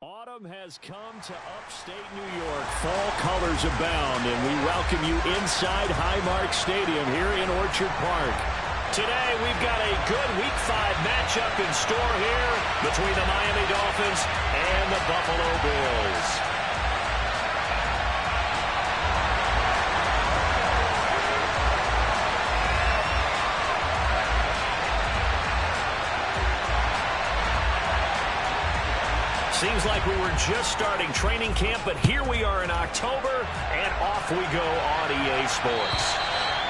Autumn has come to upstate New York. Fall colors abound, and we welcome you inside Highmark Stadium here in Orchard Park. Today, we've got a good Week 5 matchup in store here between the Miami Dolphins and the Buffalo Bills. Seems like we were just starting training camp, but here we are in October, and off we go on EA Sports.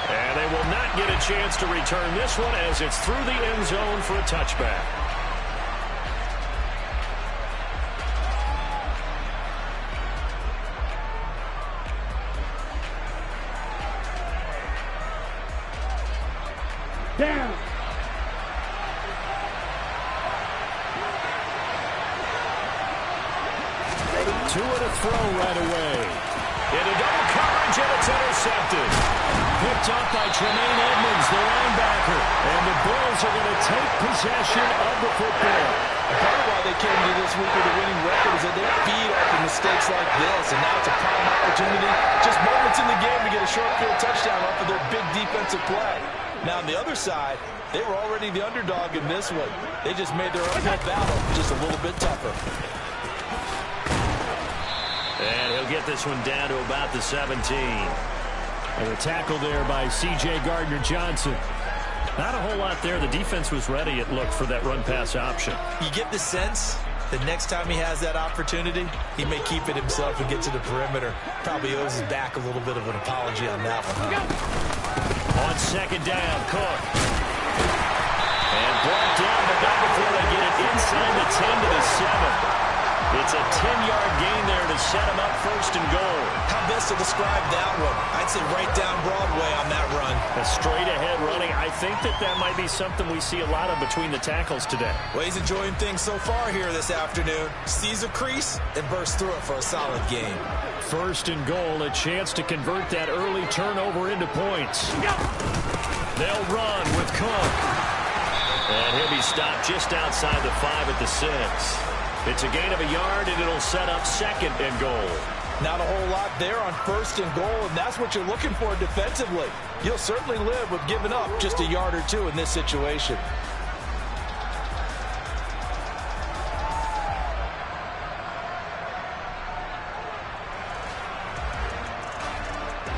And they will not get a chance to return this one as it's through the end zone for a touchback. Down. Two and a throw right away. Into double coverage, and it's intercepted. Picked up by Tremaine Edmonds, the linebacker. And the Bills are going to take possession of the football. Part of why they came into this week with a winning record is that they feed off of mistakes like this. And now it's a prime opportunity, just moments in the game, to get a short field touchdown off of their big defensive play. Now on the other side, they were already the underdog in this one. They just made their uphill battle just a little bit tougher. And he'll get this one down to about the 17. And a tackle there by C.J. Gardner-Johnson. Not a whole lot there. The defense was ready, it looked, for that run-pass option. You get the sense that next time he has that opportunity, he may keep it himself and get to the perimeter. Probably owes his back a little bit of an apology on that one. On second down, Cook. And brought down, but not before they get it inside the 10 to the 7. It's a 10-yard gain there to set him up first and goal. How best to describe that one? I'd say right down Broadway on that run. A straight-ahead running. I think that might be something we see a lot of between the tackles today. Well, he's enjoying things so far here this afternoon. Sees a crease and bursts through it for a solid game. First and goal, a chance to convert that early turnover into points. They'll run with Cook. And he'll be stopped just outside the 5 at the 6. It's a gain of a yard, and it'll set up second and goal. Not a whole lot there on first and goal, and that's what you're looking for defensively. You'll certainly live with giving up just a yard or two in this situation.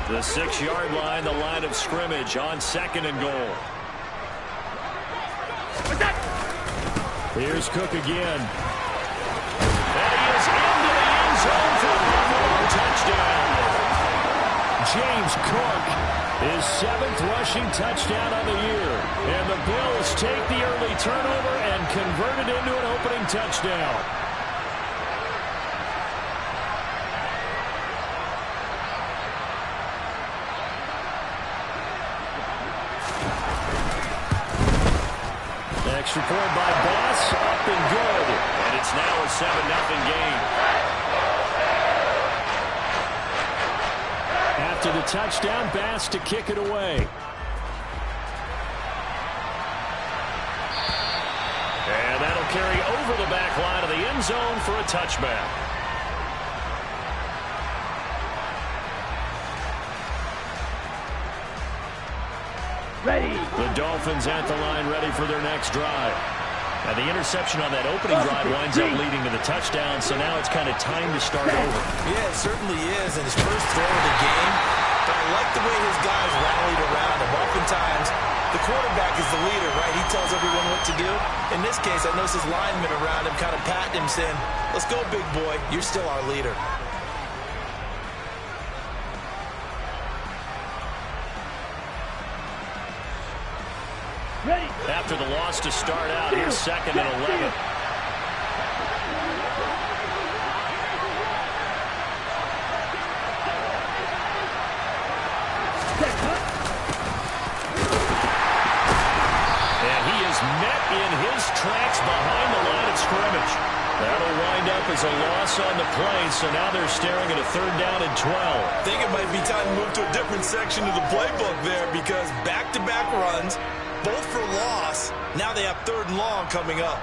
The 6-yard line, the line of scrimmage on second and goal. Here's Cook again. Zone for the Buffalo touchdown. James Cook, his 7th rushing touchdown of the year. And the Bills take the early turnover and convert it into an opening touchdown. Extra point by Boss, up and good. And it's now a 7-0 game. After the touchdown, Bass to kick it away. And that'll carry over the back line of the end zone for a touchback. Ready. The Dolphins at the line, ready for their next drive. And the interception on that opening drive winds up leading to the touchdown, so now it's kind of time to start over. Yeah, it certainly is, and his first throw of the game. But I like the way his guys rallied around him. Oftentimes, the quarterback is the leader, right? He tells everyone what to do. In this case, I noticed his linemen around him kind of patting him, saying, "Let's go, big boy. You're still our leader." Ready. After the loss to start out, here's second and 11. And he is met in his tracks behind the line of scrimmage. That'll wind up as a loss on the play, so now they're staring at a 3rd down and 12. I think it might be time to move to a different section of the playbook there, because back-to-back runs, both for loss. Now they have 3rd and long coming up.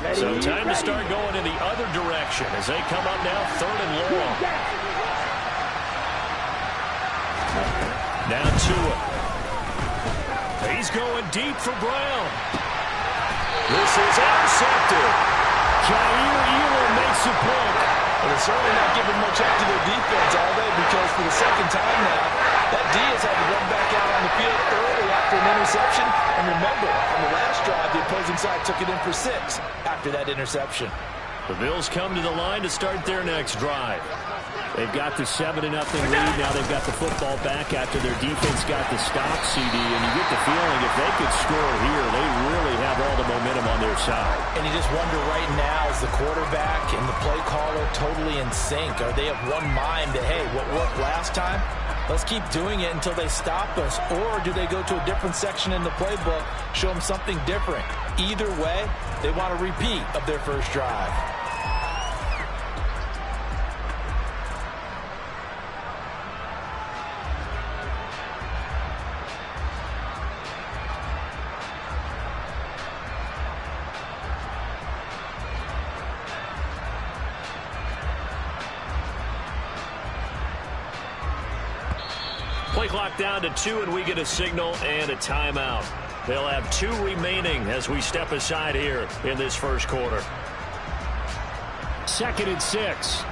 So time to start going in the other direction as they come up now 3rd and long. Now Tua. He's going deep for Brown. This is intercepted. Jair Elam makes a pick. Well, they're certainly not giving much help to their defense, are they? Because for the second time now, that Diaz had to run back out on the field early after an interception. And remember, on the last drive, the opposing side took it in for 6 after that interception. The Bills come to the line to start their next drive. They've got the 7-0 lead. Now they've got the football back after their defense got the stop, CD. And you get the feeling if they could score here, they really have all the momentum on their side. And you just wonder right now, is the quarterback and the play caller totally in sync? Are they of one mind that, hey, what worked last time? Let's keep doing it until they stop us. Or do they go to a different section in the playbook, show them something different? Either way, they want a repeat of their first drive. Play clock down to 2, and we get a signal and a timeout. They'll have 2 remaining as we step aside here in this first quarter. 2nd and 6.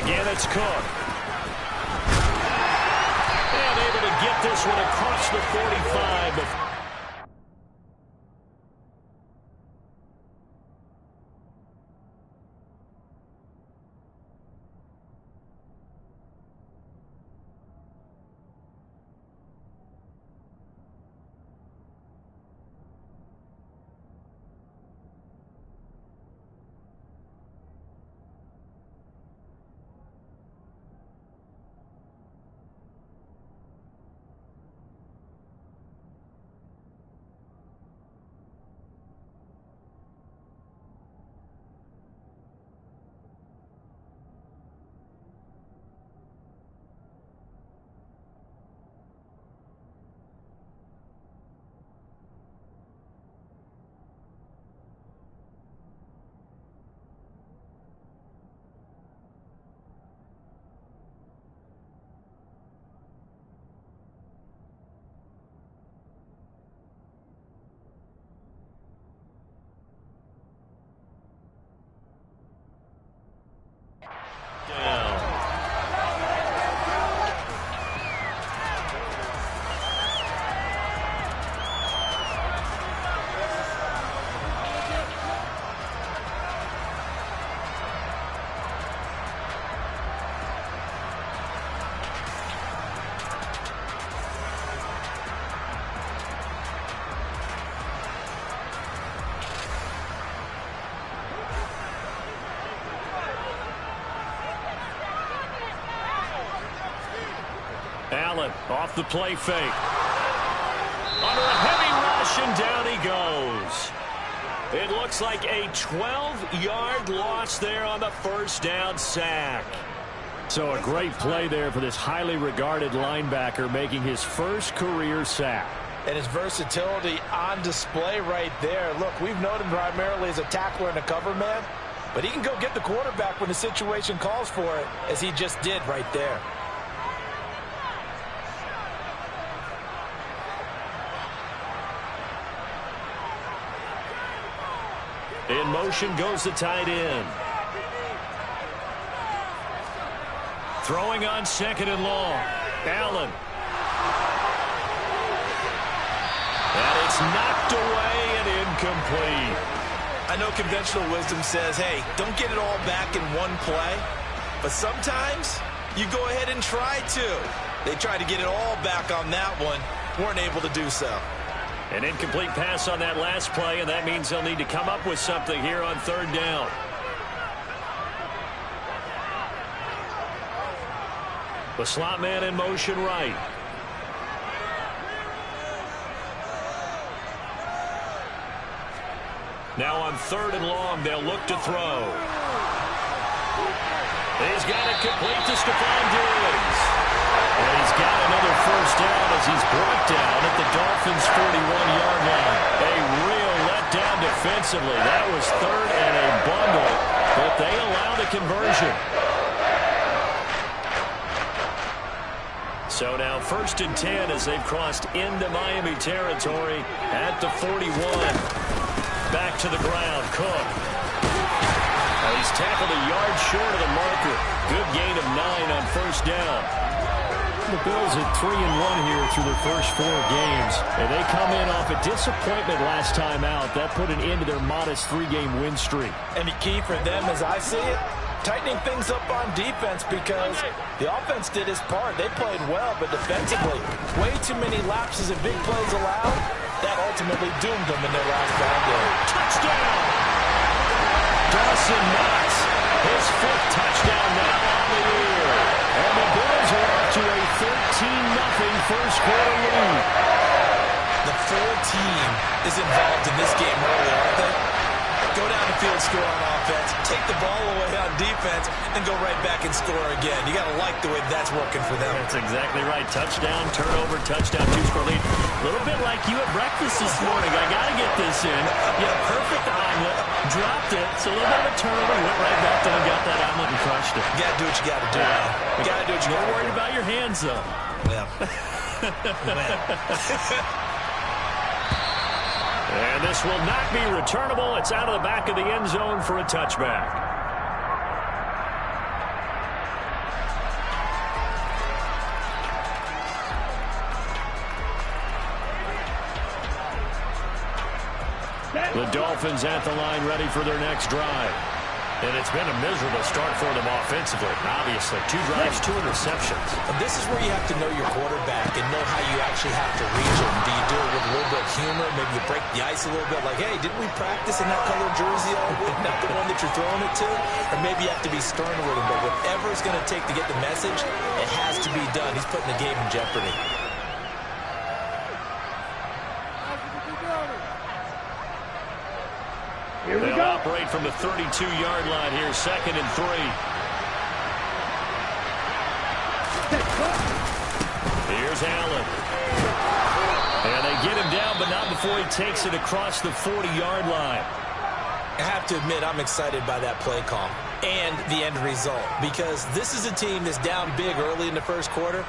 Again, it's Cook. Get this one across the 45. Allen off the play fake. Under a heavy rush, and down he goes. It looks like a 12-yard loss there on the first down sack. So a great play there for this highly regarded linebacker making his first career sack. And his versatility on display right there. Look, we've known him primarily as a tackler and a cover man, but he can go get the quarterback when the situation calls for it, as he just did right there. In motion goes the tight end. Throwing on 2nd and long. Allen. And it's knocked away and incomplete. I know conventional wisdom says, hey, don't get it all back in one play. But sometimes you go ahead and try to. They tried to get it all back on that one. Weren't able to do so. An incomplete pass on that last play, and that means they'll need to come up with something here on 3rd down. The slot man in motion right. Now on 3rd and long, they'll look to throw. He's got it complete to Stephon Diggs. And he's got another first down as he's brought down at the Dolphins' 41-yard line. A real letdown defensively. That was 3rd and a bundle, but they allow the conversion. So now 1st and 10 as they've crossed into Miami territory at the 41. Back to the ground, Cook. He's tackled a yard short of the marker. Good gain of 9 on 1st down. The Bills at 3-1 here through their first 4 games. And they come in off a disappointment last time out. That put an end to their modest 3-game win streak. And the key for them, as I see it, tightening things up on defense, because the offense did its part. They played well, but defensively, way too many lapses and big plays allowed. That ultimately doomed them in their last ball game. Touchdown! Dawson Knox, his 5th touchdown now on the year. And the Bills are up to a 13-0 first quarter lead. The full team is involved in this game early, aren't they? Go down the field, score on offense, take the ball away on defense, and go right back and score again. You got to like the way that's working for them. That's exactly right. Touchdown, turnover, touchdown, 2-score lead. A little bit like you at breakfast this morning. I got to get this in. You had a perfect omelet, dropped it. It's a little bit of a turnover. Went right back there and got that omelet and crushed it. You got to do what you got to do. You got to do what you got to do. Don't worry about your hands, though. Well. And this will not be returnable. It's out of the back of the end zone for a touchback. The Dolphins at the line, ready for their next drive. And it's been a miserable start for them offensively. Obviously, 2 drives, 2 interceptions. And this is where you have to know your quarterback and know how you actually have to reach him. Do you do it with a little bit of humor? Maybe you break the ice a little bit, like, hey, didn't we practice in that colored jersey all week? Not the one that you're throwing it to? Or maybe you have to be stern with him. But whatever it's going to take to get the message, it has to be done. He's putting the game in jeopardy. Here we They'll go. operate from the 32-yard line here, 2nd and 3. Here's Allen. And they get him down, but not before he takes it across the 40-yard line. I have to admit, I'm excited by that play call and the end result, because this is a team that's down big early in the first quarter,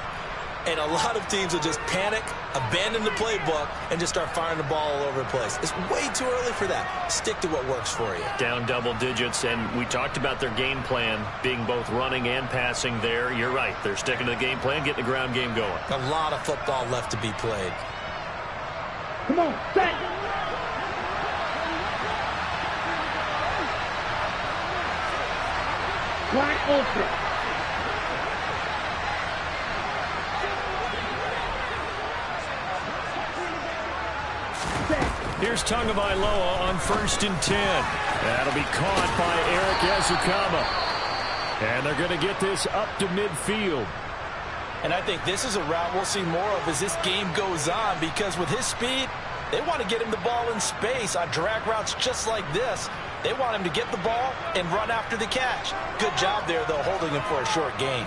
and a lot of teams will just panic, abandon the playbook, and just start firing the ball all over the place. It's way too early for that. Stick to what works for you. Down double digits, and we talked about their game plan being both running and passing there. You're right. They're sticking to the game plan, getting the ground game going. A lot of football left to be played. Come on, set. Flag ultra. Here's Tagovailoa on 1st and 10. That'll be caught by Eric Ezekama. And they're going to get this up to midfield. And I think this is a route we'll see more of as this game goes on, because with his speed, they want to get him the ball in space on drag routes just like this. They want him to get the ball and run after the catch. Good job there, though, holding him for a short gain.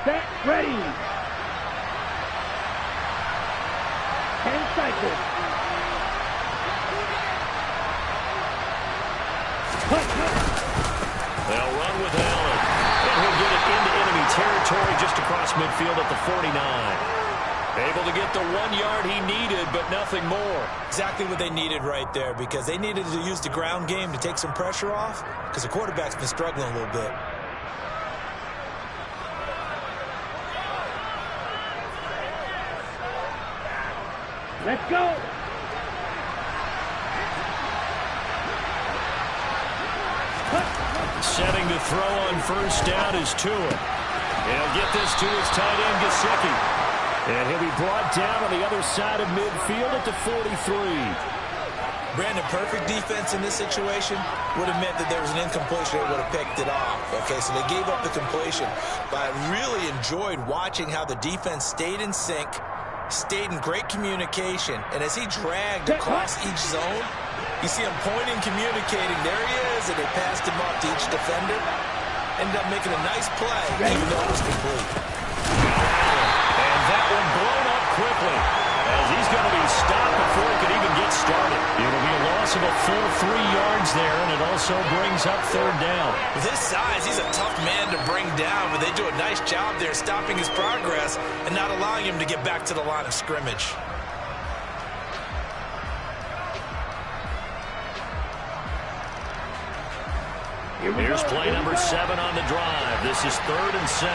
Set, ready. 10 cycles. They'll run with Allen. And he'll get it into enemy territory just across midfield at the 49. Able to get the 1 yard he needed, but nothing more. Exactly what they needed right there, because they needed to use the ground game to take some pressure off, because the quarterback's been struggling a little bit. Let's go. Setting to throw on 1st down is Tua. He'll get this to his tight end, Gesicki. And he'll be brought down on the other side of midfield at the 43. Brandon, perfect defense in this situation would have meant that there was an incompletion. They would have picked it off. Okay, so they gave up the completion. But I really enjoyed watching how the defense stayed in sync, stayed in great communication, and as he dragged across each zone, you see him pointing, communicating. There he is, and they passed him off to each defender. Ended up making a nice play, even though it was complete. And that one blown up quickly, as he's going to be stopped before he could even get started. It'll be a loss of a full 3 yards there, and it also brings up third down. With his size, he's a tough man to bring down, but they do a nice job there stopping his progress and not allowing him to get back to the line of scrimmage. Here's play number 7 on the drive. This is 3rd and 7.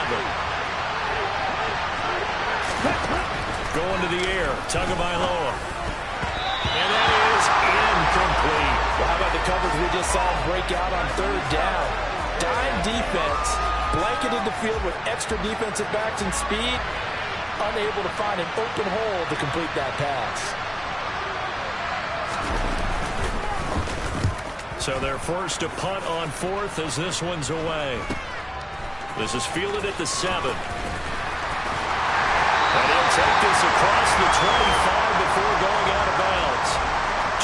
Going to the air. Tagovailoa. And that is incomplete. Well, how about the coverage we just saw break out on 3rd down? Dime defense, blanketed the field with extra defensive backs and speed, unable to find an open hole to complete that pass. So they're forced to punt on 4th as this one's away. This is fielded at the 7. And he'll take this across the 25 before going out of bounds.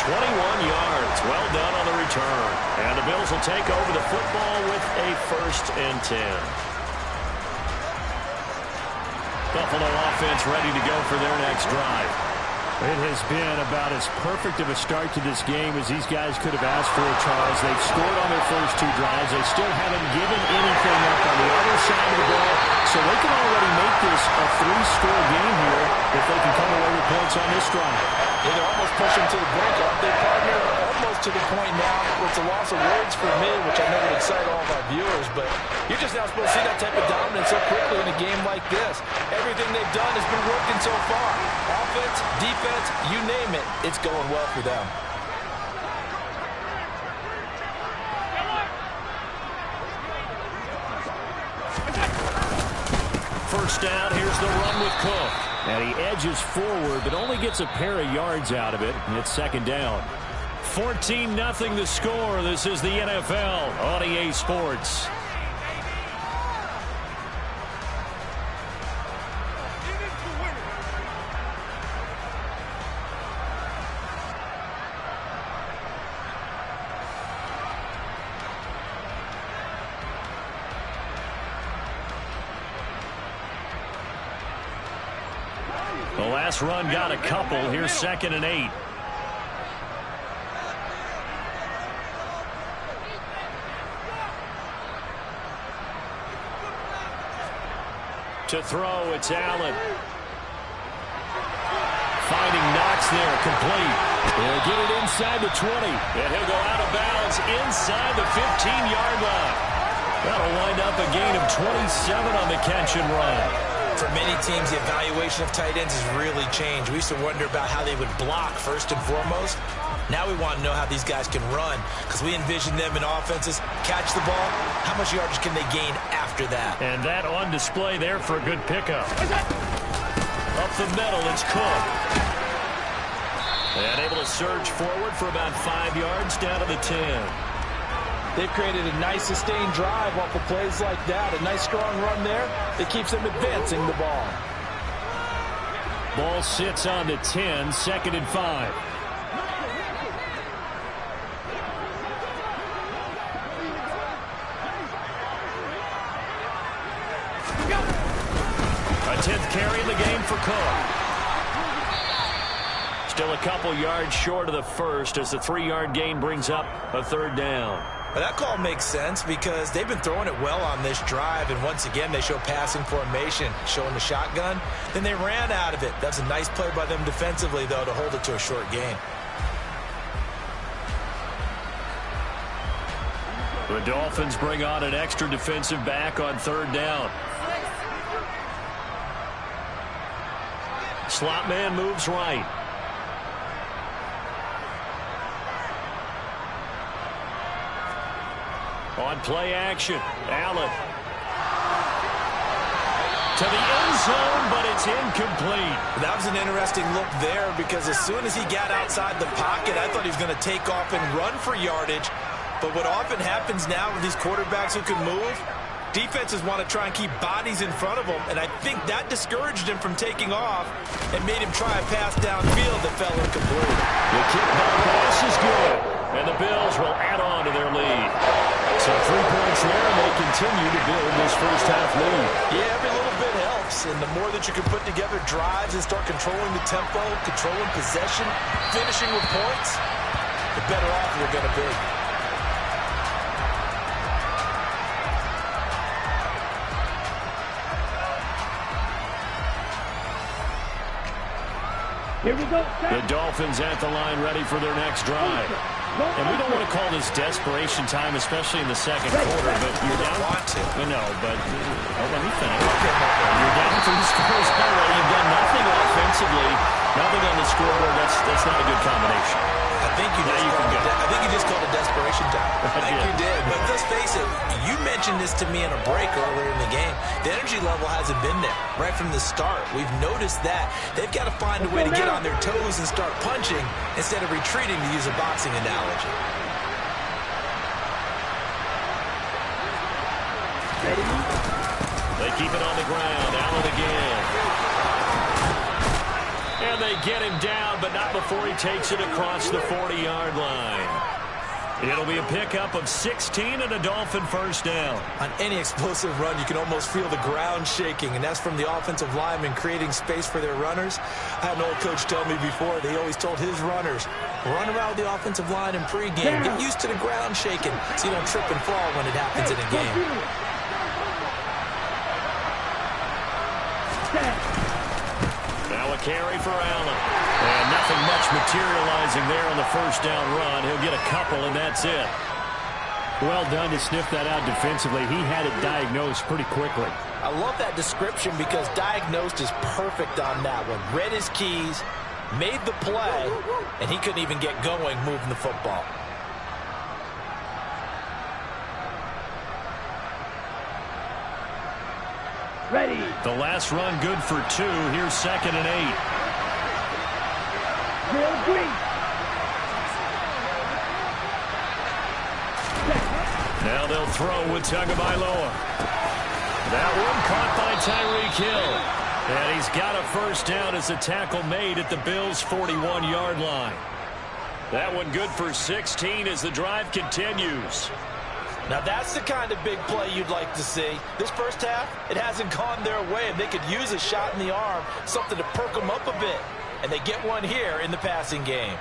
21 yards. Well done on the return. And the Bills will take over the football with a 1st and 10. Buffalo offense ready to go for their next drive. It has been about as perfect of a start to this game as these guys could have asked for, Charles. They've scored on their first 2 drives. They still haven't given anything up on the other side of the ball, so they can already make this a 3-score game here if they can come away with points on this drive. Yeah, they're almost pushing to the brink, aren't they, partner? Almost to the point now where it's a loss of words for me, which I know would excite all of our viewers, but you're just now supposed to see that type of dominance so quickly in a game like this. Everything they've done has been working so far. Offense, defense, you name it, it's going well for them. First down, here's the run with Cook. And he edges forward, but only gets a pair of yards out of it. And it's 2nd down. 14-0 the score. This is the NFL on EA Sports. The last run got a couple. Here's 2nd and 8. To throw, it's Allen. Finding Knox there, complete. He'll get it inside the 20. And he'll go out of bounds inside the 15-yard line. That'll wind up a gain of 27 on the catch and run. For many teams, the evaluation of tight ends has really changed. We used to wonder about how they would block first and foremost. Now we want to know how these guys can run, because we envision them in offenses catch the ball. How much yardage can they gain after that? And that on display there for a good pickup. Up the middle, it's Cook. And able to surge forward for about 5 yards down to the 10. They've created a nice sustained drive off of plays like that. A nice strong run there that keeps them advancing the ball. Ball sits on the 10, 2nd and 5. A 10th carry in the game for Cook. Still a couple yards short of the first as the 3-yard gain brings up a 3rd down. But that call makes sense because they've been throwing it well on this drive, and once again they show passing formation, showing the shotgun. Then they ran out of it. That's a nice play by them defensively, though, to hold it to a short gain. The Dolphins bring on an extra defensive back on 3rd down. Slot man moves right. On play action, Allen. to the end zone, but it's incomplete. That was an interesting look there because as soon as he got outside the pocket, I thought he was going to take off and run for yardage. But what often happens now with these quarterbacks who can move, defenses want to try and keep bodies in front of them, and I think that discouraged him from taking off and made him try a pass downfield that fell incomplete. The kickback pass is good, and the Bills will add on to their lead. So 3 points there, and they continue to build this first-half lead. Yeah, every little bit helps, and the more that you can put together drives and start controlling the tempo, controlling possession, finishing with points, the better off you're going to be. Here we go. The Dolphins at the line ready for their next drive. And we don't want to call this desperation time, especially in the second quarter, but you're down. Want to. No, but let me finish. You're down 3 scores already. You've done nothing offensively, nothing on the scoreboard. That's not a good combination. I think you just called it desperation time. I think you did. But let's face it, you mentioned this to me in a break earlier in the game. The energy level hasn't been there right from the start. We've noticed that. They've got to find a way to get on their toes and start punching instead of retreating, to use a boxing analogy. They keep it on the ground. Allen again. And they get him down, but not before he takes it across the 40-yard line. It'll be a pickup of 16 and a Dolphin first down. On any explosive run, you can almost feel the ground shaking, and that's from the offensive linemen creating space for their runners. I had an old coach tell me before, they always told his runners, run around the offensive line in pregame. Get used to the ground shaking so you don't trip and fall when it happens in a game. Now a carry for Allen. And nothing much materializing there on the first down run. He'll get a couple, and that's it. Well done to sniff that out defensively. He had it diagnosed pretty quickly. I love that description because diagnosed is perfect on that one. Read his keys, made the play, and he couldn't even get going moving the football. Ready. The last run good for 2. Here's 2nd and 8. Real green. Now they'll throw with Tagovailoa. That one caught by Tyreek Hill. And he's got a first down as the tackle made at the Bills' 41-yard line. That one good for 16 as the drive continues. Now that's the kind of big play you'd like to see. This first half, it hasn't gone their way, and they could use a shot in the arm, something to perk them up a bit. And they get one here in the passing game.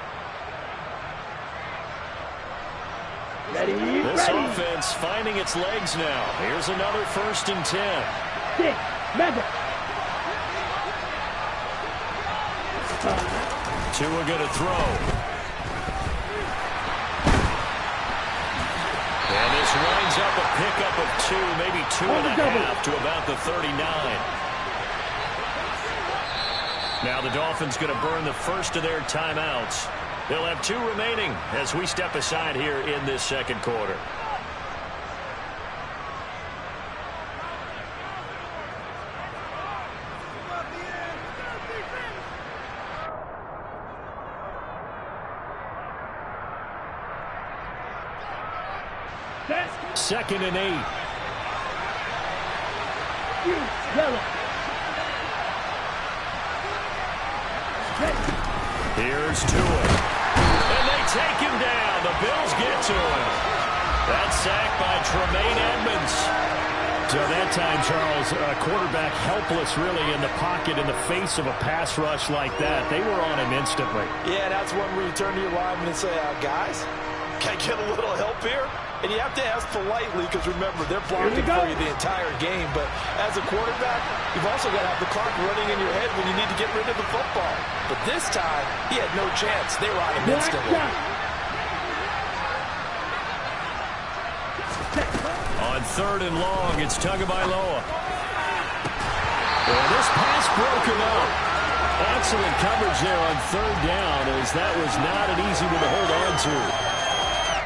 This offense finding its legs now. Here's another 1st and 10. 6, measure. Tua going to throw. And this winds up a pickup of 2, maybe 2.5 to about the 39. Now the Dolphins going to burn the first of their timeouts. They'll have 2 remaining as we step aside here in this second quarter. Second and 8. Yellow. Here's Tua. And they take him down. The Bills get to him. That's sacked by Tremaine Edmonds. So that time, Charles, a quarterback helpless really in the pocket in the face of a pass rush like that. They were on him instantly. Yeah, that's one where you turn to your lineman and say, guys, can I get a little help here? And you have to ask politely because, remember, they're blocking for you the entire game. But as a quarterback, you've also got to have the clock running in your head when you need to get rid of the football. But this time, he had no chance. They were on him instantly. On 3rd and long, it's Tagovailoa. And this pass broken up. Excellent coverage there on 3rd down, as that was not an easy one to hold on to.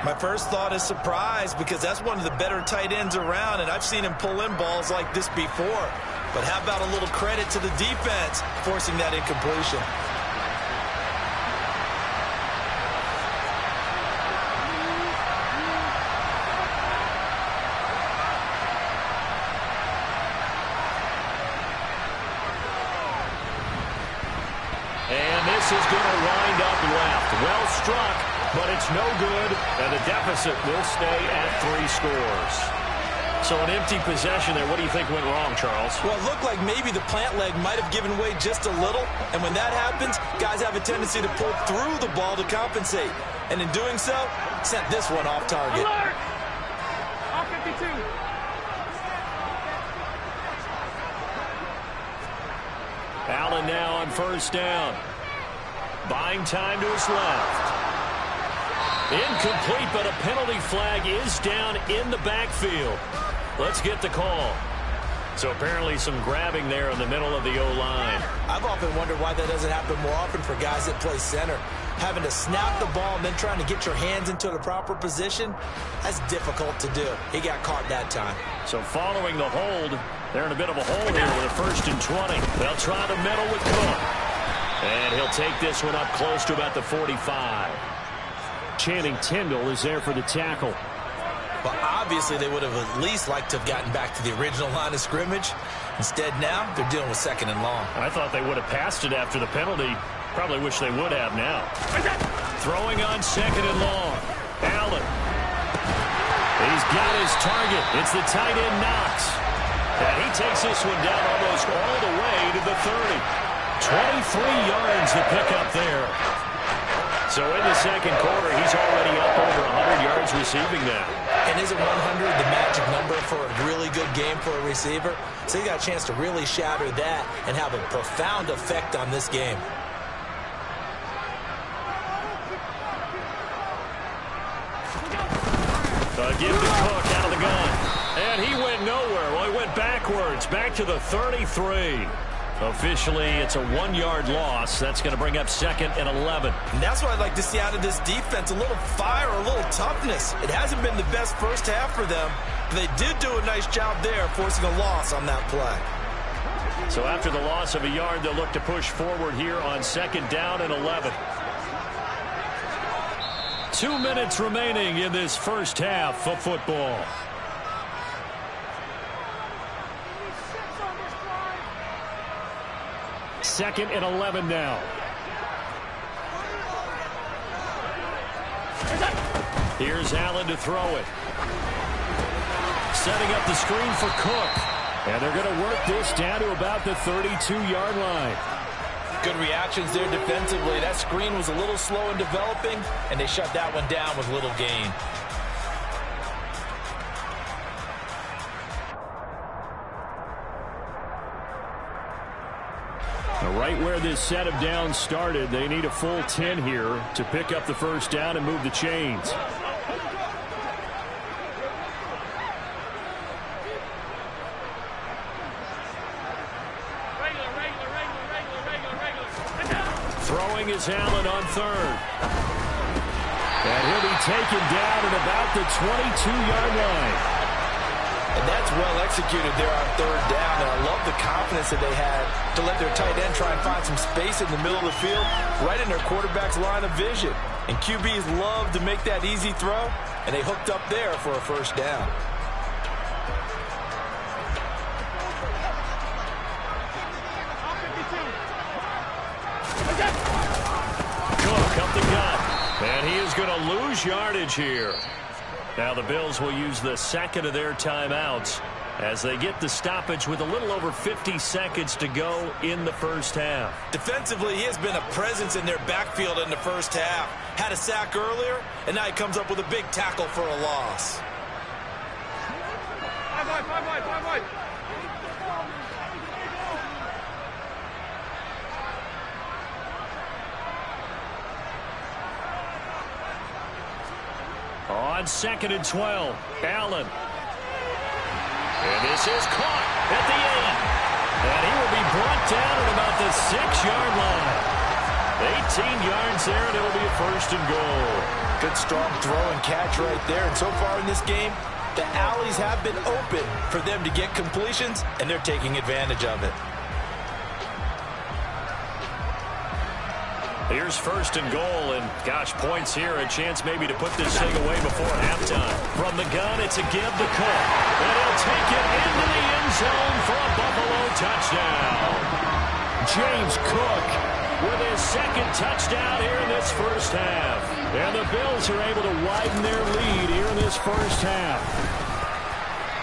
My first thought is surprise because that's one of the better tight ends around, and I've seen him pull in balls like this before. But how about a little credit to the defense forcing that incompletion? And this is going to wind up left. Well struck, but it's no good, and the deficit will stay at 3 scores. So an empty possession there. What do you think went wrong, Charles? Well, it looked like maybe the plant leg might have given way just a little, and when that happens, guys have a tendency to pull through the ball to compensate. And in doing so, sent this one off target. Alert! All 52. Allen now on first down. Buying time to his left. Incomplete, but a penalty flag is down in the backfield. Let's get the call. So apparently some grabbing there in the middle of the O-line. I've often wondered why that doesn't happen more often for guys that play center. Having to snap the ball and then trying to get your hands into the proper position, that's difficult to do. He got caught that time. So following the hold, they're in a bit of a hole here with a 1st and 20. They'll try the middle with Cook. And he'll take this one up close to about the 45. Channing Tindall is there for the tackle. But obviously they would have at least liked to have gotten back to the original line of scrimmage. Instead now, they're dealing with 2nd and long. I thought they would have passed it after the penalty. Probably wish they would have now. Throwing on 2nd and long. Allen. He's got his target. It's the tight end Knox. And he takes this one down almost all the way to the 30. 23 yards to pick up there. So in the second quarter, he's already up over 100 yards receiving now. And isn't 100 the magic number for a really good game for a receiver? So he got a chance to really shatter that and have a profound effect on this game. Give to Cook out of the gun. And he went nowhere. Well, he went backwards, back to the 33. Officially, it's a 1-yard loss. That's going to bring up 2nd and 11. And that's what I'd like to see out of this defense, a little fire, a little toughness. It hasn't been the best first half for them, but they did do a nice job there, forcing a loss on that play. So after the loss of a yard, they'll look to push forward here on 2nd down and 11. 2 minutes remaining in this first half of football. Second and 11 now. Here's Allen to throw it. Setting up the screen for Cook. And they're going to work this down to about the 32-yard line. Good reactions there defensively. That screen was a little slow in developing, and they shut that one down with little gain. Right where this set of downs started, they need a full 10 here to pick up the first down and move the chains. Throwing is Allen on 3rd. And he'll be taken down at about the 22-yard line. And that's well executed there on 3rd down. And I love the confidence that they had to let their tight end try and find some space in the middle of the field, right in their quarterback's line of vision. And QBs love to make that easy throw, and they hooked up there for a first down. Cook up the gut. And he is going to lose yardage here. Now the Bills will use the 2nd of their timeouts as they get the stoppage with a little over 50 seconds to go in the first half. Defensively, he has been a presence in their backfield in the first half. Had a sack earlier, and now he comes up with a big tackle for a loss. Five wide. On 2nd and 12, Allen. And this is caught at the 8. And he will be brought down at about the 6-yard line. 18 yards there, and it'll be a 1st and goal. Good strong throw and catch right there. And so far in this game, The alleys have been open for them to get completions, and they're taking advantage of it. Here's first and goal, and gosh, points here, a chance maybe to put this thing away before halftime. From the gun, it's a give to Cook, and he'll take it into the end zone for a Buffalo touchdown. James Cook with his second touchdown here in this first half. And the Bills are able to widen their lead here in this first half.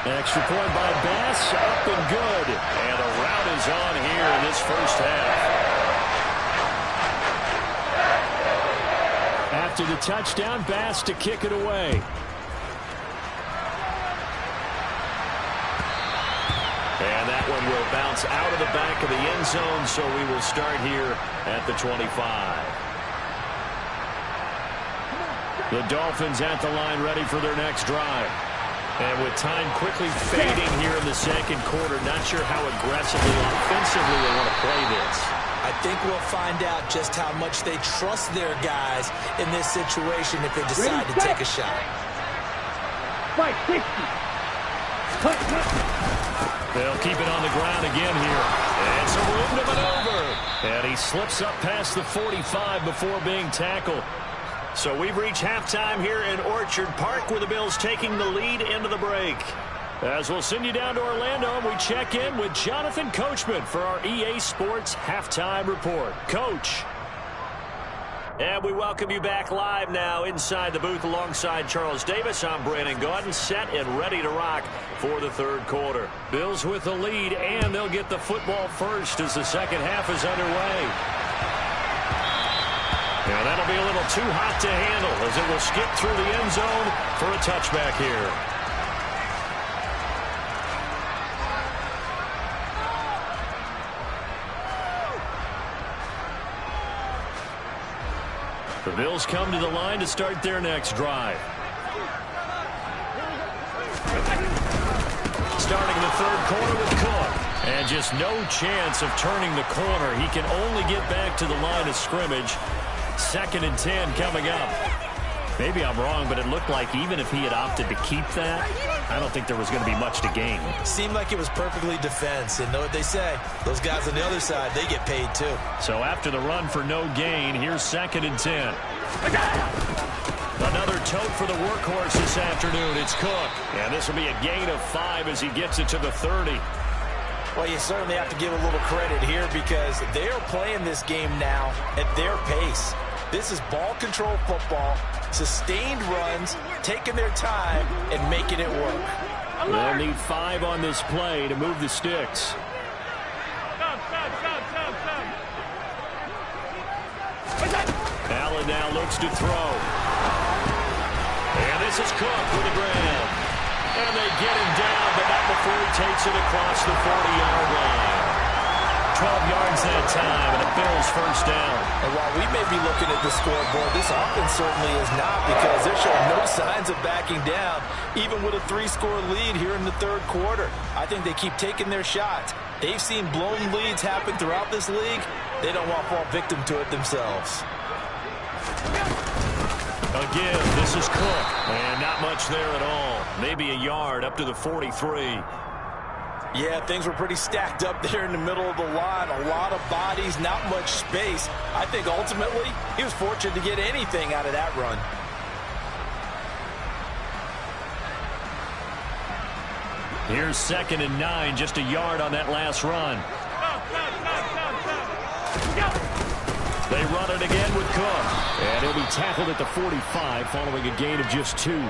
Extra point by Bass, up and good. And the rout is on here in this first half. After the touchdown, Bass to kick it away. And that one will bounce out of the back of the end zone, so we will start here at the 25. The Dolphins at the line ready for their next drive. And with time quickly fading here in the second quarter, not sure how aggressively, offensively they want to play this. I think we'll find out just how much they trust their guys in this situation if they decide to take a shot. Fight, 60. They'll keep it on the ground again here. And some room to maneuver. And he slips up past the 45 before being tackled. So we've reached halftime here in Orchard Park with the Bills taking the lead into the break. As we'll send you down to Orlando, and we check in with Jonathan Coachman for our EA Sports Halftime Report. Coach. And we welcome you back live now inside the booth alongside Charles Davis. I'm Brandon Gaudin, set and ready to rock for the third quarter. Bills with the lead, and they'll get the football first as the second half is underway. Now that'll be a little too hot to handle as it will skip through the end zone for a touchback here. The Bills come to the line to start their next drive. Starting the third quarter with Cook. And just no chance of turning the corner. He can only get back to the line of scrimmage. 2nd and 10 coming up. Maybe I'm wrong, but it looked like even if he had opted to keep that, I don't think there was going to be much to gain. Seemed like it was perfectly defense. And know what they say? Those guys on the other side, they get paid too. So after the run for no gain, here's 2nd and 10. Another tote for the workhorse this afternoon. It's Cook. And this will be a gain of 5 as he gets it to the 30. Well, you certainly have to give a little credit here because they are playing this game now at their pace. This is ball control football, sustained runs, taking their time, and making it work. They'll need 5 on this play to move the sticks. Allen now looks to throw. And this is Cook with the grab. And they get him down, but not before he takes it across the 40-yard line. 12 yards that time, and a Bills first down. And while we may be looking at the scoreboard, this offense certainly is not because they're showing no signs of backing down, even with a 3-score lead here in the third quarter. I think they keep taking their shots. They've seen blown leads happen throughout this league. They don't want to fall victim to it themselves. Again, this is Cook, and not much there at all. Maybe a yard up to the 43. Yeah, things were pretty stacked up there in the middle of the line. A lot of bodies, not much space. I think ultimately he was fortunate to get anything out of that run. Here's 2nd and 9, just a yard on that last run. They run it again with Cook. And he'll be tackled at the 45 following a gain of just 2.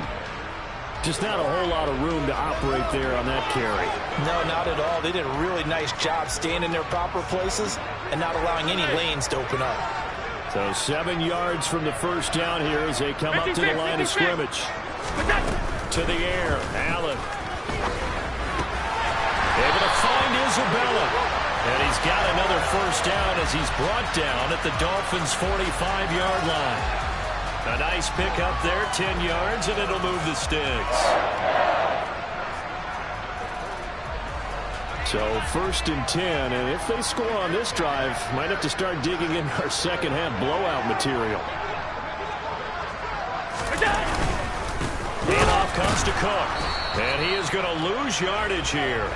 Just not a whole lot of room to operate there on that carry. No, not at all. They did a really nice job staying in their proper places and not allowing any lanes to open up. So 7 yards from the first down here as they come up to the line of scrimmage. To the air, Allen. Able to find Isabella. And he's got another first down as he's brought down at the Dolphins' 45-yard line. A nice pick up there, 10 yards, and it'll move the sticks. So 1st and 10, and if they score on this drive, might have to start digging in our second half blowout material. And off comes to Cook. And he is going to lose yardage here.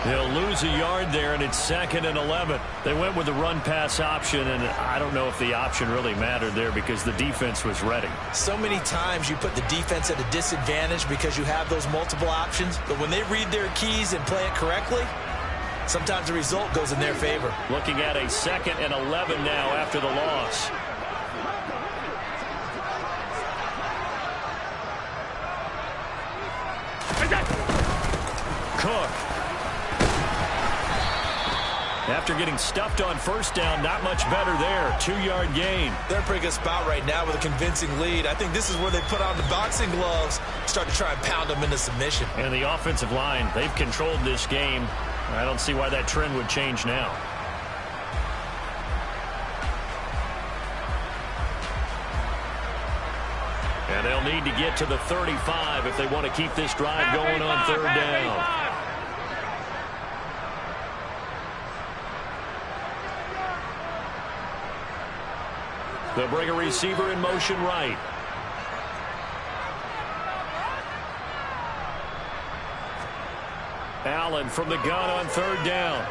He'll lose a yard there, and it's 2nd and 11. They went with the run-pass option, and I don't know if the option really mattered there because the defense was ready. So many times you put the defense at a disadvantage because you have those multiple options, but when they read their keys and play it correctly, sometimes the result goes in their favor. Looking at a 2nd and 11 now after the loss. Cook. After getting stuffed on first down, not much better there. 2-yard gain. They're in a pretty good spot right now with a convincing lead. I think this is where they put on the boxing gloves, start to try and pound them into submission. And the offensive line, they've controlled this game. I don't see why that trend would change now. And they'll need to get to the 35 if they want to keep this drive going on 3rd down. They'll bring a receiver in motion right. Allen from the gun on 3rd down.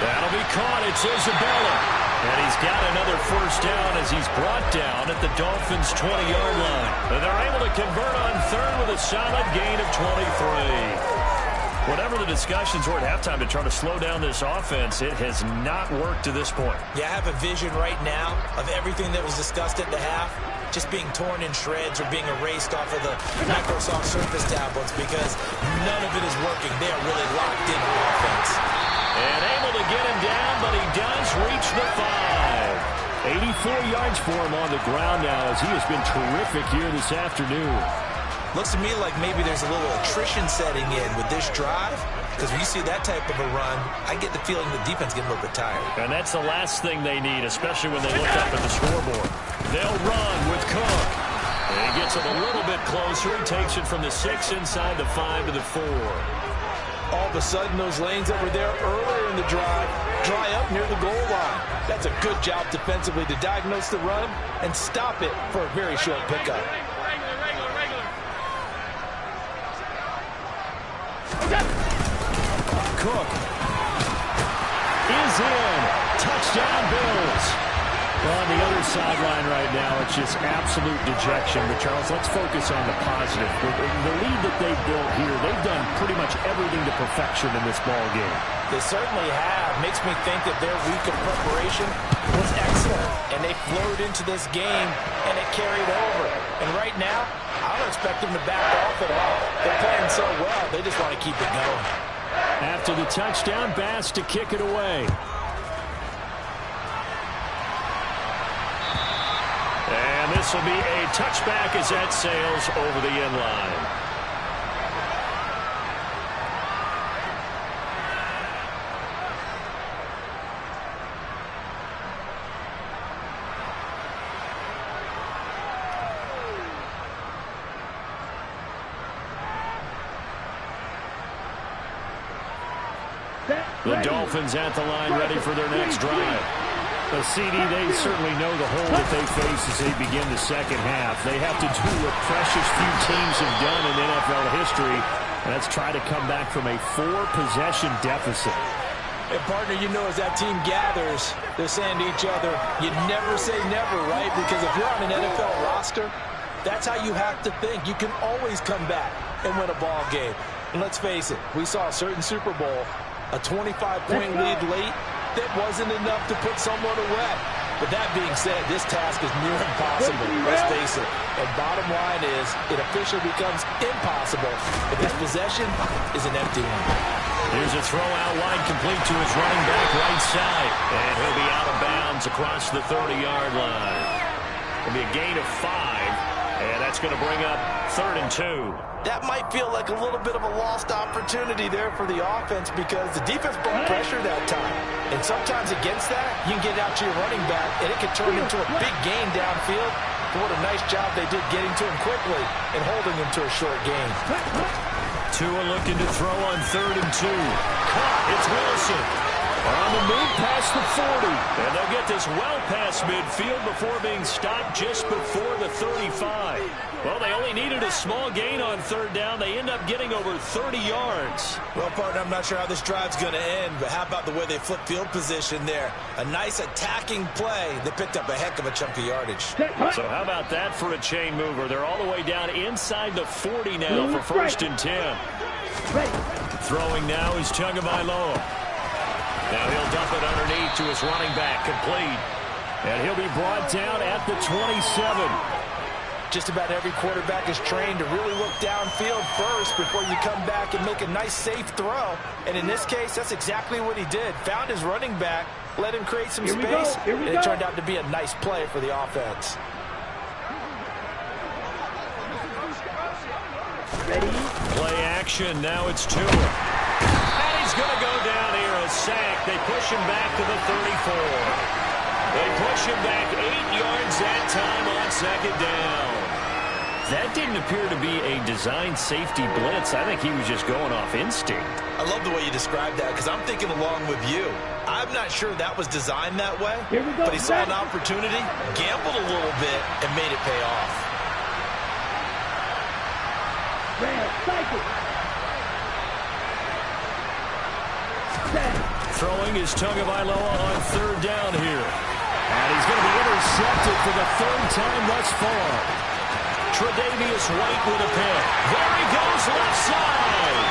That'll be caught. It's Isabella. And he's got another first down as he's brought down at the Dolphins' 20-yard line. And they're able to convert on 3rd with a solid gain of 23. Whatever the discussions were at halftime to try to slow down this offense, it has not worked to this point. Yeah, I have a vision right now of everything that was discussed at the half just being torn in shreds or being erased off of the Microsoft Surface tablets because none of it is working. They are really locked in on offense. And able to get him down, but he does reach the 5. 84 yards for him on the ground now as he has been terrific here this afternoon. Looks to me like maybe there's a little attrition setting in with this drive, because when you see that type of a run, I get the feeling the defense getting a little bit tired. And that's the last thing they need, especially when they look up at the scoreboard. They'll run with Cook. And he gets it a little bit closer. He takes it from the 6 inside the 5 to the 4. All of a sudden, those lanes that were there earlier in the drive dry up near the goal line. That's a good job defensively to diagnose the run and stop it for a very short pickup. Cook is in. Touchdown, Bills. Well, on the other sideline right now, it's just absolute dejection. But, Charles, let's focus on the positive. The lead that they've built here, they've done pretty much everything to perfection in this ball game. They certainly have. Makes me think that their week of preparation was excellent. And they flowed into this game, and it carried over. And right now, I don't expect them to back off at all. They're playing so well, they just want to keep it going. After the touchdown, Bass to kick it away. And this will be a touchback as that sails over the end line. The Dolphins at the line, ready for their next drive. The CD, they certainly know the hole that they face as they begin the second half. They have to do what precious few teams have done in NFL history, and that's try to come back from a 4-possession deficit. And, partner, you know as that team gathers, they're saying to each other, you never say never, right? Because if you're on an NFL roster, that's how you have to think. You can always come back and win a ball game. And let's face it, we saw a certain Super Bowl, a 25-point lead late, that wasn't enough to put someone away. But that being said, this task is near impossible, let's face it. And bottom line is, it officially becomes impossible if this possession is an empty one. Here's a throw out wide, complete to his running back right side. And he'll be out of bounds across the 30-yard line. It'll be a gain of 5, and that's going to bring up 3rd and 2. That might feel like a little bit of a lost opportunity there for the offense because the defense brought pressure that time. And sometimes against that, you can get out to your running back, and it can turn into a big gain downfield. But what a nice job they did getting to him quickly and holding him to a short gain. Tua looking to throw on 3rd and 2. Caught. It's Wilson. On the move past the 40. And they'll get this well past midfield before being stopped just before the 35. Well, they only needed a small gain on third down. They end up getting over 30 yards. Well, partner, I'm not sure how this drive's going to end, but how about the way they flip field position there? A nice attacking play. They picked up a heck of a chunk of yardage. So how about that for a chain mover? They're all the way down inside the 40 now for first and 10. Throwing now is Tagovailoa. Now he'll dump it underneath to his running back, complete. And he'll be brought down at the 27. Just about every quarterback is trained to really look downfield first before you come back and make a nice, safe throw. And in this case, that's exactly what he did. Found his running back, let him create some space, and it turned out to be a nice play for the offense. Ready? Play action, now it's Tua. And he's going to go down here, a sack. They push him back to the 34. They push him back 8 yards that time on second down. That didn't appear to be a designed safety blitz. I think he was just going off instinct. I love the way you described that because I'm thinking along with you. I'm not sure that was designed that way, but he saw an opportunity, gambled a little bit, and made it pay off. Throwing is Tagovailoa on third down here. And he's going to be intercepted for the third time thus far. Tre'Davious White with a pick. There he goes, left side.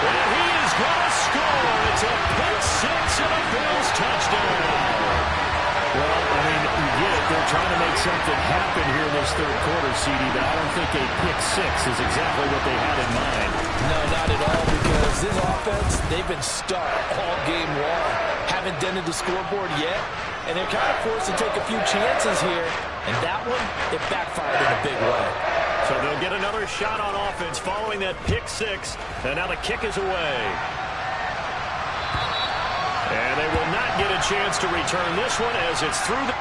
And he is going to score. It's a pick six and a Bills touchdown. Well, I mean, you get it. They're trying to make something happen here in this third quarter, CD, but I don't think a pick six is exactly what they had in mind. No, not at all, because this offense, they've been stuck all game long. Haven't dented the scoreboard yet, and they're kind of forced to take a few chances here, and that one, it backfired in a big way. So they'll get another shot on offense following that pick six, and now the kick is away. And they will not get a chance to return this one as it's through the...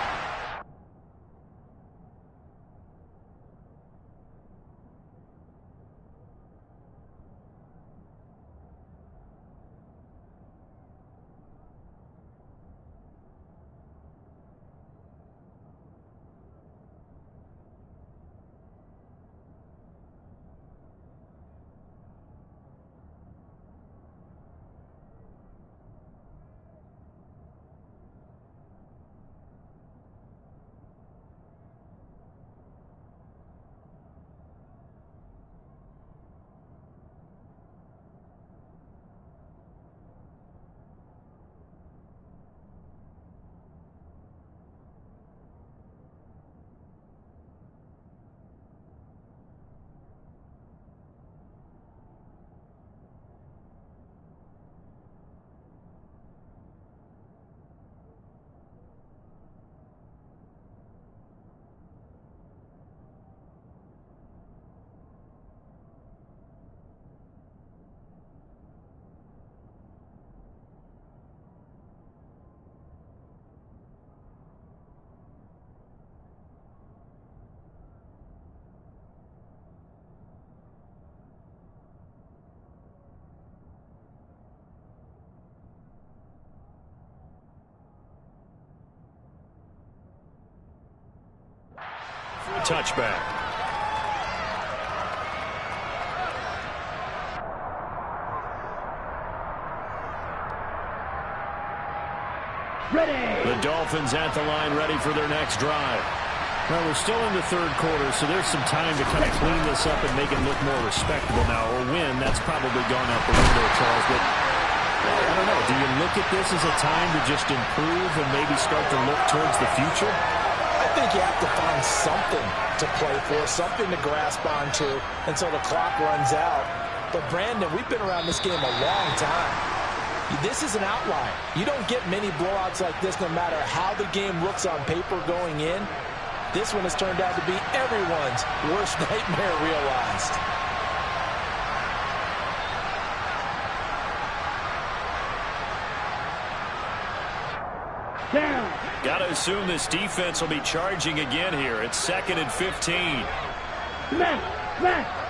touchback. Ready. The Dolphins at the line, ready for their next drive. Well, we're still in the third quarter, so there's some time to kind of clean this up and make it look more respectable now. Or win, that's probably gone out the window, Charles. But I don't know. Do you look at this as a time to just improve and maybe start to look towards the future? I think you have to find something to play for, something to grasp onto until the clock runs out. But, Brandon, we've been around this game a long time. This is an outlier. You don't get many blowouts like this no matter how the game looks on paper going in. This one has turned out to be everyone's worst nightmare realized. Down. Got to assume this defense will be charging again here. It's 2nd and 15. Smash.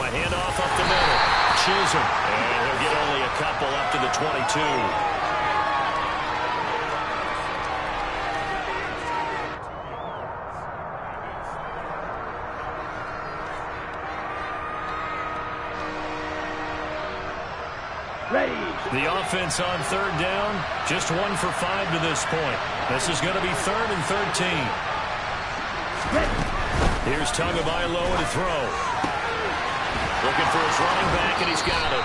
Now a handoff up the middle. Chisholm. And he'll get only a couple up to the 22. Ready. The offense on third down, just 1 for 5 to this point. This is going to be 3rd and 13. Ready. Here's Tagovailoa to throw. Looking for his running back, and he's got it.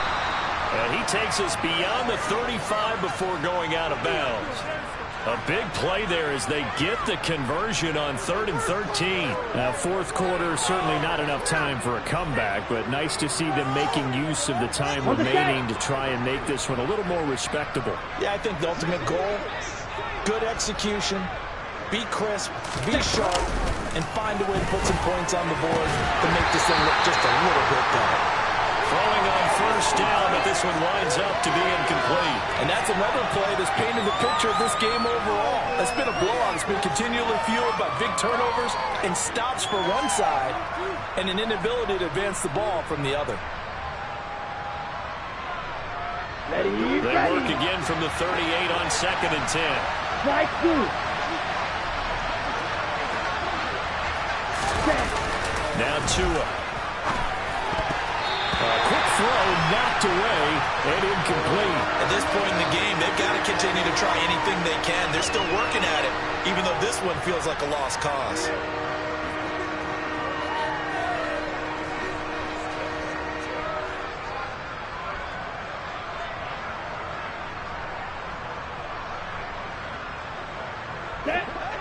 And he takes us beyond the 35 before going out of bounds. A big play there as they get the conversion on 3rd and 13. Now, fourth quarter, certainly not enough time for a comeback, but nice to see them making use of the time remaining to try and make this one a little more respectable. Yeah, I think the ultimate goal, good execution, be crisp, be sharp, and find a way to put some points on the board to make this thing look just a little bit better. Throwing on first down, but this one winds up to be incomplete. And that's another play that's painted the picture of this game overall. It's been a blowout. It's been continually fueled by big turnovers and stops for one side and an inability to advance the ball from the other. Ready. They work again from the 38 on 2nd and 10. Strike 2. Set. Now Tua. Quick throw, knocked away, and incomplete. At this point in the game, they've got to continue to try anything they can. They're still working at it, even though this one feels like a lost cause.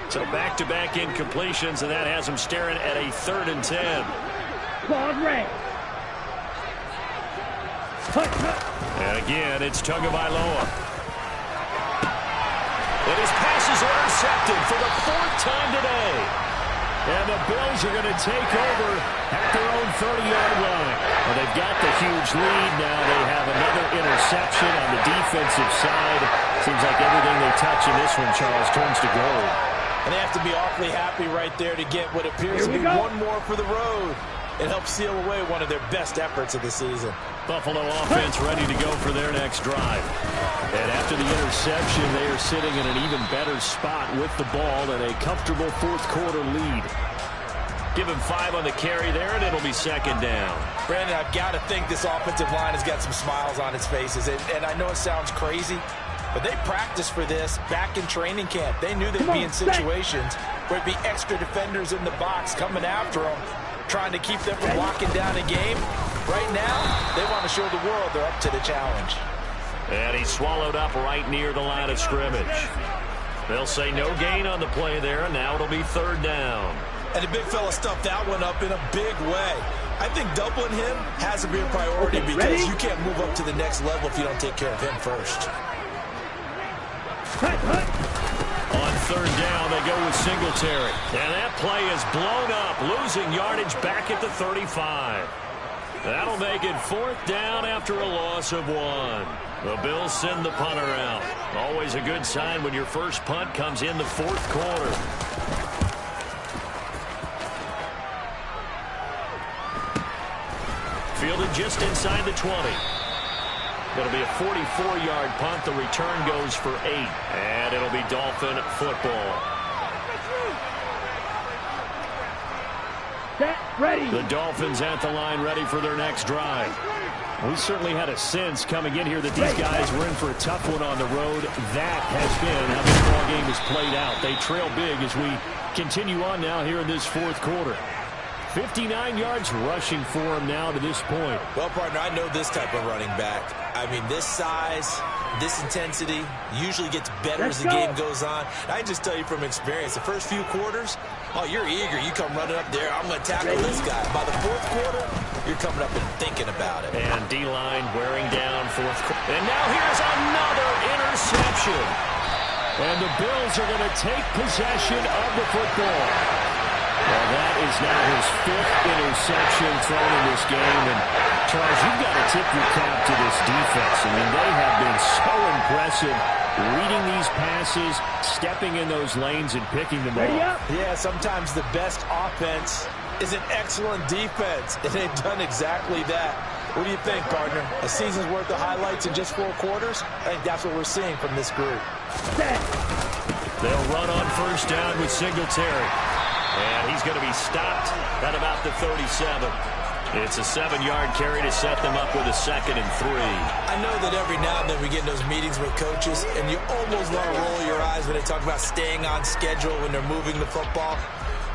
So back-to-back incompletions, and that has them staring at a 3rd and 10. Claude Ray. And again, it's Tagovailoa. And his pass is intercepted for the 4th time today. And the Bills are going to take over at their own 30-yard line. Well, they've got the huge lead. Now they have another interception on the defensive side. Seems like everything they touch in this one, Charles, turns to gold. And they have to be awfully happy right there to get what appears to be one more for the road. It helps seal away one of their best efforts of the season. Buffalo offense ready to go for their next drive. And after the interception, they are sitting in an even better spot with the ball and a comfortable 4th quarter lead. Give him 5 on the carry there, and it'll be 2nd down. Brandon, I've got to think this offensive line has got some smiles on its faces. And I know it sounds crazy, but they practiced for this back in training camp. They knew they'd be in situations where it'd be extra defenders in the box coming after them, trying to keep them from locking down a game. Right now, they want to show the world they're up to the challenge. And he's swallowed up right near the line of scrimmage. They'll say no gain on the play there, and now it'll be 3rd down. And the big fella stuffed that one up in a big way. I think doubling him has to be a priority because you can't move up to the next level if you don't take care of him first. On 3rd down, they go with Singletary. And that play is blown up, losing yardage back at the 35. That'll make it 4th down after a loss of 1. The Bills send the punter out. Always a good sign when your first punt comes in the 4th quarter. Fielded just inside the 20. It'll be a 44-yard punt. The return goes for 8. And it'll be Dolphin football. Set. Ready. The Dolphins at the line, ready for their next drive. We certainly had a sense coming in here that these guys were in for a tough one on the road. That has been how this ball game has played out. They trail big as we continue on now here in this 4th quarter. 59 yards rushing for him now to this point. Well, partner, I know this type of running back. I mean, this size, this intensity usually gets better as the game goes on. I just tell you from experience, the first few quarters, oh, you're eager. You come running up there. I'm going to tackle this guy. By the 4th quarter, you're coming up and thinking about it. And D-line wearing down 4th quarter. And now here's another interception. And the Bills are going to take possession of the football. Well, that is now his 5th interception thrown in this game. And, Charles, you've got to tip your cap to this defense. I mean, they have been so impressive reading these passes, stepping in those lanes, and picking them off. Yeah, sometimes the best offense is an excellent defense, and they've done exactly that. What do you think, partner? A season's worth of highlights in just 4 quarters? I think that's what we're seeing from this group. They'll run on first down with Singletary. And he's going to be stopped at about the 37. It's a 7-yard carry to set them up with a 2nd and 3. I know that every now and then we get in those meetings with coaches, and you almost want to roll your eyes when they talk about staying on schedule when they're moving the football.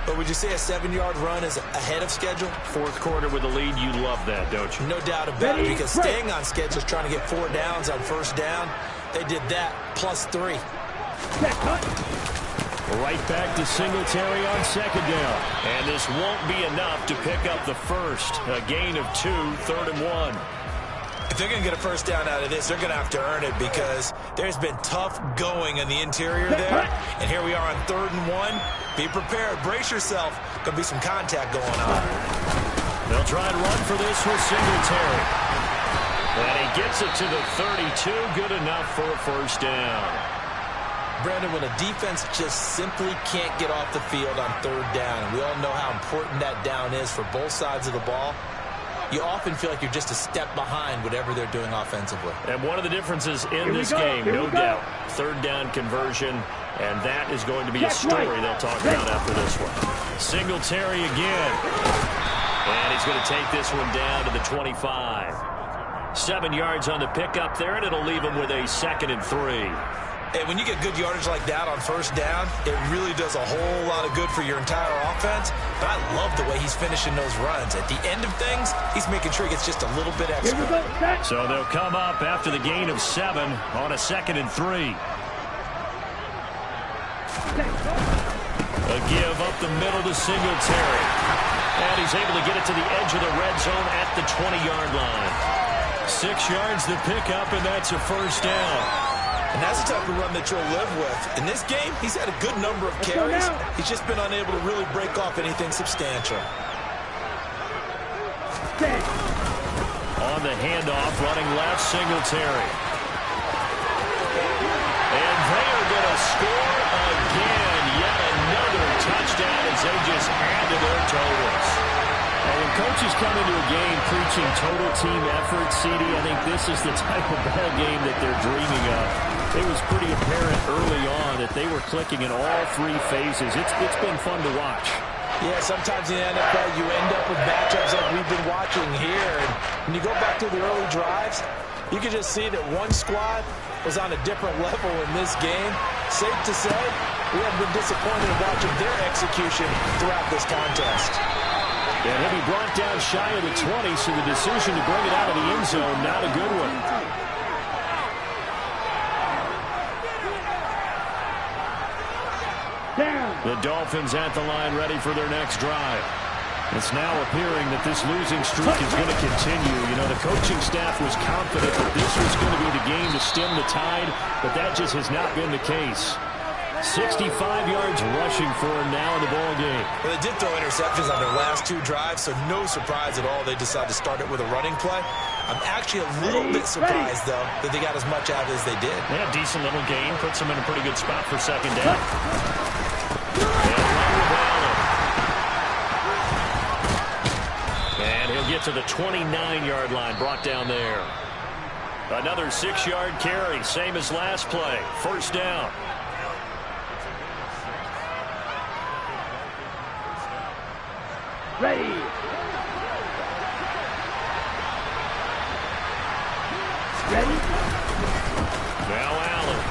But would you say a 7-yard run is ahead of schedule? 4th quarter with a lead, you love that, don't you? No doubt about it, because staying on schedule is trying to get 4 downs on first down. They did that, plus 3. Right back to Singletary on 2nd down. And this won't be enough to pick up the first. A gain of 2, 3rd and 1. If they're going to get a first down out of this, they're going to have to earn it, because there's been tough going in the interior there. And here we are on 3rd and 1. Be prepared. Brace yourself. Going to be some contact going on. They'll try and run for this with Singletary. And he gets it to the 32. Good enough for a first down. Brandon, when a defense just simply can't get off the field on 3rd down, and we all know how important that down is for both sides of the ball, you often feel like you're just a step behind whatever they're doing offensively. And one of the differences in this game, no doubt, 3rd down conversion, and that is going to be a story they'll talk about after this one. Singletary again. And he's going to take this one down to the 25. 7 yards on the pickup there, and it'll leave him with a 2nd and 3. And when you get good yardage like that on first down, it really does a whole lot of good for your entire offense. But I love the way he's finishing those runs. At the end of things, he's making sure he gets just a little bit extra. So they'll come up after the gain of 7 on a 2nd and 3. A give up the middle to Singletary. And he's able to get it to the edge of the red zone at the 20-yard line. 6 yards the pickup, and that's a first down. And that's the type of run that you'll live with. In this game, he's had a good number of carries. He's just been unable to really break off anything substantial. On the handoff, running left, Singletary. And they are going to score again. Yet another touchdown as they just add to their totals. And when coaches come into a game preaching total team effort, CD, I think this is the type of ball game that they're dreaming of. It was pretty apparent early on that they were clicking in all 3 phases. It's been fun to watch. Yeah, sometimes in the NFL you end up with matchups like we've been watching here. And when you go back to the early drives, you can just see that one squad was on a different level in this game. Safe to say, we have been disappointed in watching their execution throughout this contest. And he'll be brought down shy of the 20, so the decision to bring it out of the end zone, not a good one. The Dolphins at the line, ready for their next drive. It's now appearing that this losing streak is going to continue. You know, the coaching staff was confident that this was going to be the game to stem the tide, but that just has not been the case. 65 yards rushing for him now in the ball game. Well, they did throw interceptions on their last 2 drives, so no surprise at all they decided to start it with a running play. I'm actually a little bit surprised, though, that they got as much out of it as they did. Yeah, decent little gain. Puts them in a pretty good spot for 2nd down. And he'll get to the 29-yard line, brought down there. Another 6-yard carry, same as last play. First down. Ready. Ready. Now Allen.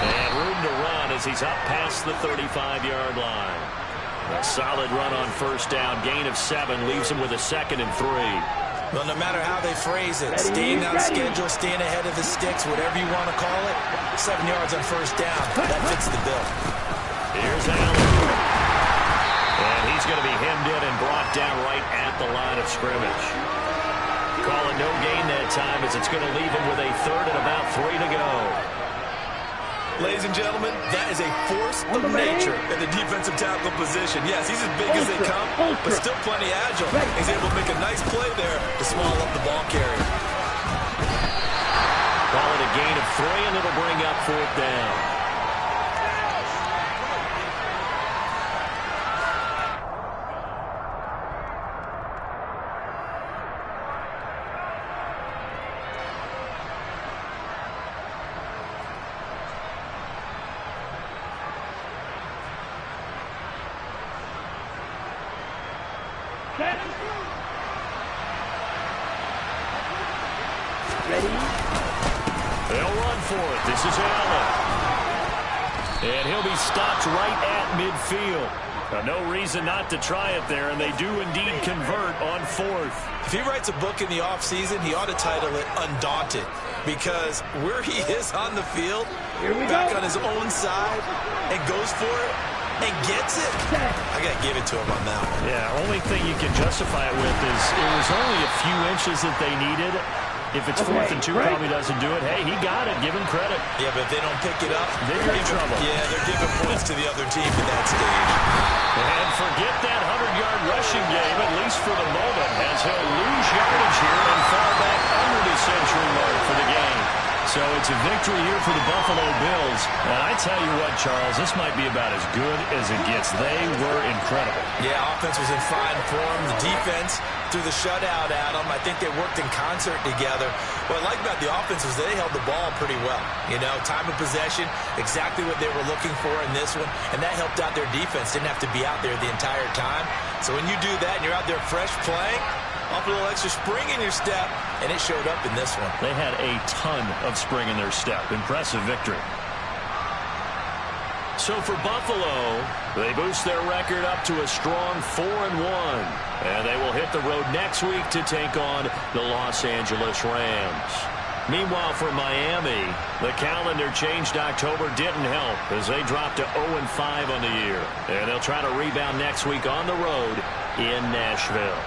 And room to run as he's up past the 35-yard line. A solid run on first down. Gain of 7 leaves him with a 2nd and 3. Well, no matter how they phrase it, staying on schedule, staying ahead of the sticks, whatever you want to call it, 7 yards on first down, that fits the bill. Here's Allen. And he's going to be hemmed in and brought down right at the line of scrimmage. Calling no gain that time as it's going to leave him with a 3rd and about 3 to go. Ladies and gentlemen, that is a force of nature in the defensive tackle position. Yes, he's as big as they come, but still plenty agile. He's able to make a nice play there to small up the ball carrier. Call it a gain of 3, and it'll bring up 4th down. Set. Ready. They'll run for it. This is Allen. And he'll be stopped right at midfield. No reason not to try it there, and they do indeed convert on fourth. If he writes a book in the offseason, he ought to title it Undaunted, because where he is on the field, back on his own side, and goes for it, and gets it, I got to give it to him on that one. Yeah, only thing you can justify it with is it was only a few inches that they needed. If it's 4th and 2, probably doesn't do it. Hey, he got it. Give him credit. Yeah, but if they don't pick it up, they're in trouble. Yeah, they're giving points to the other team at that stage. And forget that 100-yard rushing game, at least for the moment, as he'll lose yardage here and fall back under the century mark for the game. So it's a victory here for the Buffalo Bills. And I tell you what, Charles, this might be about as good as it gets. They were incredible. Yeah, offense was in fine form. The defense threw the shutout at them. I think they worked in concert together. What I like about the offense is they held the ball pretty well. You know, time of possession, exactly what they were looking for in this one. And that helped out their defense. Didn't have to be out there the entire time. So when you do that and you're out there fresh playing, off a little extra spring in your step, and it showed up in this one. They had a ton of spring in their step. Impressive victory. So for Buffalo, they boost their record up to a strong 4-1. And they will hit the road next week to take on the Los Angeles Rams. Meanwhile, for Miami, the calendar changed. October didn't help as they dropped to 0-5 on the year. And they'll try to rebound next week on the road in Nashville.